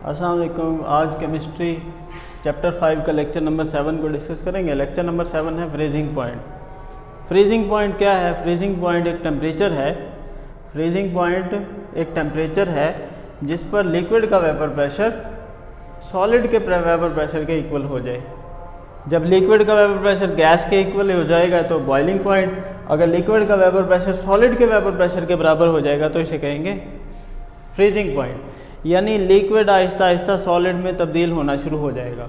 अस्सलाम वालेकुम। आज केमिस्ट्री चैप्टर 5 का लेक्चर नंबर 7 को डिस्कस करेंगे। लेक्चर नंबर 7 है फ्रीजिंग पॉइंट। फ्रीजिंग पॉइंट क्या है? फ्रीजिंग पॉइंट एक टेम्परेचर है। फ्रीजिंग पॉइंट एक टेम्परेचर है जिस पर लिक्विड का वेपर प्रेशर सॉलिड के वेपर प्रेशर के इक्वल हो जाए। जब लिक्विड का वेपर प्रेशर गैस के इक्वल हो जाएगा तो बॉइलिंग पॉइंट। अगर लिक्विड का वेपर प्रेशर सॉलिड के वेपर प्रेशर के बराबर हो जाएगा तो इसे कहेंगे फ्रीजिंग पॉइंट, यानी लिक्विड आहिस्ता आहिस्ता सॉलिड में तब्दील होना शुरू हो जाएगा।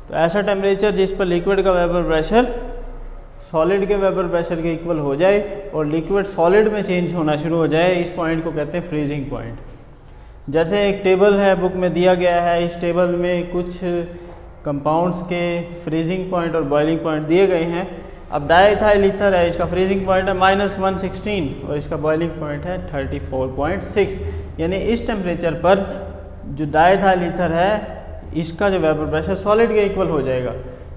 तो ऐसा टेम्परेचर जिस पर लिक्विड का वेपर प्रेशर सॉलिड के वेपर प्रेशर के इक्वल हो जाए और लिक्विड सॉलिड में चेंज होना शुरू हो जाए, इस पॉइंट को कहते हैं फ्रीजिंग पॉइंट। जैसे एक टेबल है, बुक में दिया गया है, इस टेबल में कुछ कंपाउंड्स के फ्रीजिंग पॉइंट और बॉइलिंग पॉइंट दिए गए हैं। अब डाइथाइल ईथर है, इसका फ्रीजिंग पॉइंट है -116 और इसका बॉइलिंग पॉइंट है 34.6, यानी इस टेम्परेचर पर जो डाइथाइल ईथर है इसका जो वेपर प्रेशर सॉलिड के इक्वल हो जाएगा,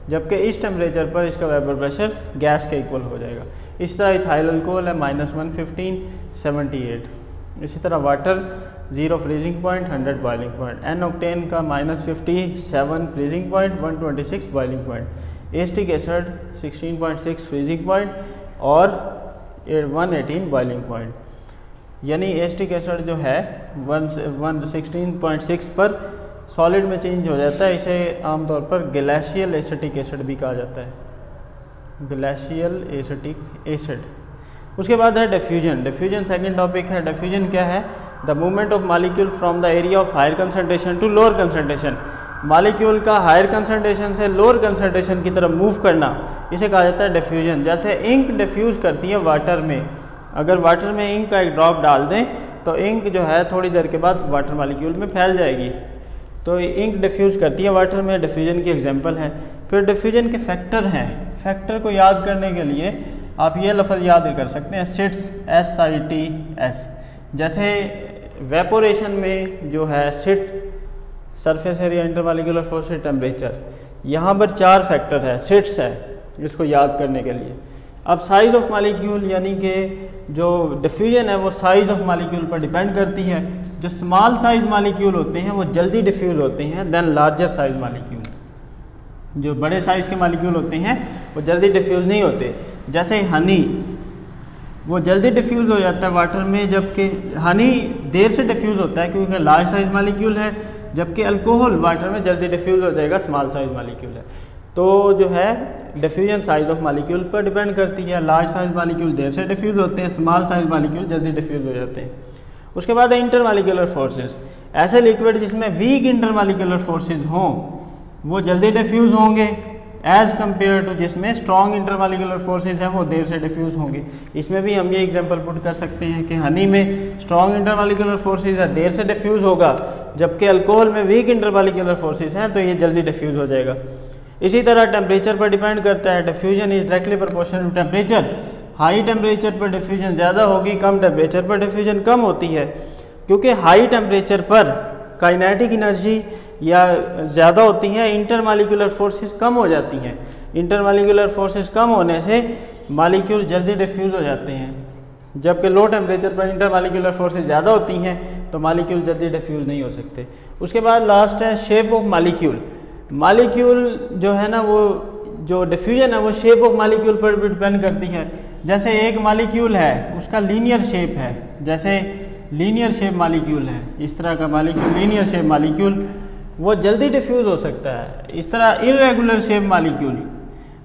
जबकि इस टेम्परेचर पर इसका वेपर प्रेशर गैस के इक्वल हो जाएगा। इस तरह इथाइल अल्कोहल है -115 78। इसी तरह water 0 freezing point 100 boiling point. N octane का -57 freezing point 126 boiling point. Acetic acid 16.6 freezing point और 118 बॉइलिंग पॉइंट। यानी एसिटिक एसिड जो है 16.6 पर सॉलिड में चेंज हो जाता है। इसे आमतौर पर ग्लेशियल एसिटिक एसिड भी कहा जाता है, ग्लेशियल एसिटिक एसिड। उसके बाद है डिफ्यूजन। डिफ्यूजन सेकंड टॉपिक है। डिफ्यूजन क्या है? The movement of molecule from the area of higher concentration to lower concentration. Molecule का हायर कंसंट्रेशन से लोअर कंसंट्रेशन की तरफ मूव करना, इसे कहा जाता है डिफ्यूजन। जैसे इंक डिफ्यूज करती है वाटर में, अगर वाटर में इंक का एक ड्रॉप डाल दें तो इंक जो है थोड़ी देर के बाद वाटर मॉलिक्यूल में फैल जाएगी, तो इंक डिफ्यूज करती है वाटर में, डिफ्यूजन की एग्जांपल है। फिर डिफ्यूजन के फैक्टर हैं। फैक्टर को याद करने के लिए आप ये लफ्ज़ याद कर सकते हैं, सिट्स, SITS। जैसे वेपोरेशन में जो है सिट, surface area, intermolecular force, temperature, यहाँ पर 4 फैक्टर है, सिट्स है इसको याद करने के लिए। अब साइज़ ऑफ मॉलिक्यूल, यानी कि जो डिफ्यूजन है वो साइज़ ऑफ मॉलिक्यूल पर डिपेंड करती है। जो स्मॉल साइज़ मॉलिक्यूल होते हैं वो जल्दी डिफ्यूज़ होते हैं देन लार्जर साइज़ मॉलिक्यूल। जो बड़े साइज़ के मॉलिक्यूल होते हैं वो जल्दी डिफ्यूज़ नहीं होते। जैसे हनी, वो जल्दी डिफ्यूज़ हो जाता है वाटर में, जबकि हनी देर से डिफ्यूज़ होता है क्योंकि लार्ज साइज़ मॉलिक्यूल है, जबकि अल्कोहल वाटर में जल्दी डिफ्यूज़ हो जाएगा, स्मॉल साइज़ मॉलिक्यूल है। तो जो है डिफ्यूजन साइज़ ऑफ मॉलिक्यूल पर डिपेंड करती है। लार्ज साइज़ मॉलिक्यूल देर से डिफ्यूज़ होते हैं, स्मॉल साइज़ मॉलिक्यूल जल्दी डिफ्यूज़ हो जाते हैं। उसके बाद है इंटरमॉलिक्यूलर फोर्सेस। ऐसे लिक्विड जिसमें वीक इंटरमॉलिक्यूलर फोर्सेस हों वो जल्दी डिफ्यूज़ होंगे एज़ कम्पेयर टू जिसमें स्ट्रॉन्ग इंटरमॉलिक्यूलर फोर्सेस हैं वो देर से डिफ्यूज़ होंगे। इसमें भी हम ये एग्जांपल पुट कर सकते हैं कि हनी में स्ट्रॉन्ग इंटरमॉलिक्यूलर फोर्सेस है, देर से डिफ्यूज़ होगा, जबकि अल्कोहल में वीक इंटरमॉलिक्यूलर फोर्सेस हैं तो ये जल्दी डिफ्यूज़ हो जाएगा। इसी तरह टेम्परेचर पर डिपेंड करता है। Diffusion is directly proportional to temperature. High temperature पर डिफ्यूजन ज़्यादा होगी, कम टेम्परेचर पर डिफ्यूजन कम होती है, क्योंकि हाई टेम्परेचर पर काइनेटिक एनर्जी या ज़्यादा होती है, इंटरमॉलिक्यूलर फोर्सेस कम हो जाती हैं। इंटरमॉलिक्यूलर फोर्सेस कम होने से मॉलिक्यूल जल्दी डिफ्यूज़ हो जाते हैं, जबकि लो टेम्परेचर पर इंटरमॉलिक्यूलर फोर्सेस ज़्यादा होती हैं तो मॉलिक्यूल जल्दी डिफ्यूज़ नहीं हो सकते। उसके बाद लास्ट है शेप ऑफ मॉलिक्यूल। मॉलिक्यूल जो है ना, वो जो डिफ्यूजन है वो शेप ऑफ मॉलिक्यूल पर भी डिपेंड करती है। जैसे एक मॉलिक्यूल है उसका लीनियर शेप है, जैसे लीनियर शेप मॉलिक्यूल है, इस तरह का मॉलिक्यूल लीनियर शेप मॉलिक्यूल वो जल्दी डिफ्यूज़ हो सकता है। इस तरह इर्रेगुलर शेप मॉलिक्यूल,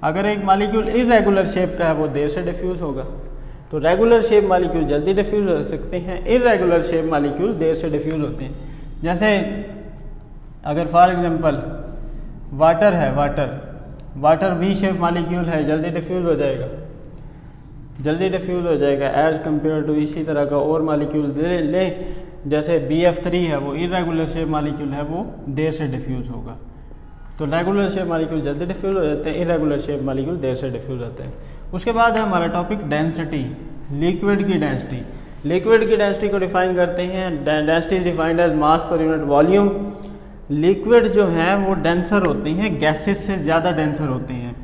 अगर एक मॉलिक्यूल इर्रेगुलर शेप का है वो देर से डिफ्यूज़ होगा। तो रेगुलर शेप मॉलिक्यूल जल्दी डिफ्यूज़ हो सकते हैं, इर्रेगुलर शेप मॉलिक्यूल देर से डिफ्यूज़ होते हैं। जैसे अगर फॉर एग्जांपल वाटर है, वाटर वी शेप मॉलिक्यूल है, जल्दी डिफ्यूज़ हो जाएगा, जल्दी डिफ्यूज़ हो जाएगा एज़ कम्पेयर टू इसी तरह का और मॉलिक्यूल लें, जैसे BF3 है वो इरेगुलर शेप मॉलिक्यूल है, वो देर से डिफ्यूज़ होगा। तो रेगुलर शेप मॉलिक्यूल जल्दी डिफ्यूज़ हो जाते हैं, इरेगुलर शेप मॉलिक्यूल देर से डिफ्यूज़ होते हैं। उसके बाद है हमारा टॉपिक डेंसिटी, लिक्विड की डेंसिटी। लिक्विड की डेंसिटी को डिफाइन करते हैं, density is defined as mass per unit volume. Liquid जो हैं वो डेंसर होते हैं, गैसेस से ज़्यादा डेंसर होते हैं,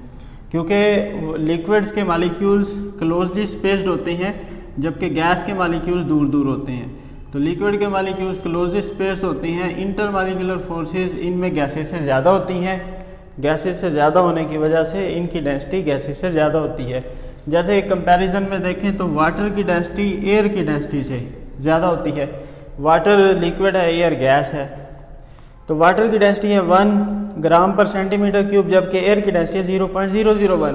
क्योंकि लिक्विड्स के मॉलिक्यूल्स क्लोजली स्पेस्ड होते हैं, जबकि गैस के मॉलिक्यूल्स दूर दूर होते हैं। तो लिक्विड के मालिक्यूल्स क्लोजेस्ट पेयर्स होती हैं, इंटरमॉलिक्यूलर फोर्सेस इनमें गैसेस से ज़्यादा होती हैं। गैसेस से ज़्यादा होने की वजह से इनकी डेंसिटी गैसेस से ज़्यादा होती है। जैसे एक कंपैरिजन में देखें तो वाटर की डेंसिटी एयर की डेंसिटी से ज़्यादा होती है। वाटर लिक्विड है, एयर गैस है। तो वाटर की डेंसिटी है 1 ग्राम पर सेंटीमीटर क्यूब, जबकि एयर की डेंसिटी है 0.001।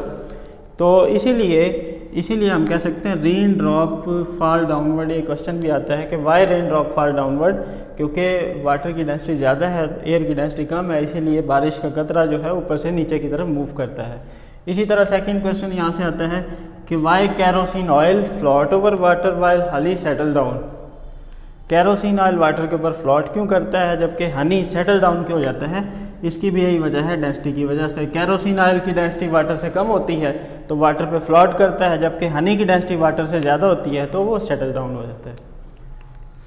तो इसीलिए हम कह सकते हैं रेन ड्रॉप फॉल डाउनवर्ड। ये क्वेश्चन भी आता है कि why rain drop fall downward, क्योंकि वाटर की डेंसिटी ज़्यादा है, एयर की डेंसिटी कम है, इसीलिए बारिश का कतरा जो है ऊपर से नीचे की तरफ मूव करता है। इसी तरह सेकंड क्वेश्चन यहाँ से आता है कि why kerosene oil float over water while honey settle down. Kerosene oil water के ऊपर फ्लोट क्यों करता है जबकि हनी सेटल डाउन क्यों हो जाता है? इसकी भी यही वजह है, डेंसिटी की वजह से। कैरोसिन ऑयल की डेंसिटी वाटर से कम होती है तो वाटर पे फ्लोट करता है, जबकि हनी की डेंसिटी वाटर से ज़्यादा होती है तो वो सेटल डाउन हो जाता है।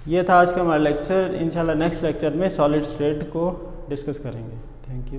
ये था आज का हमारा लेक्चर। इंशाल्लाह नेक्स्ट लेक्चर में सॉलिड स्टेट को डिस्कस करेंगे। Thank you.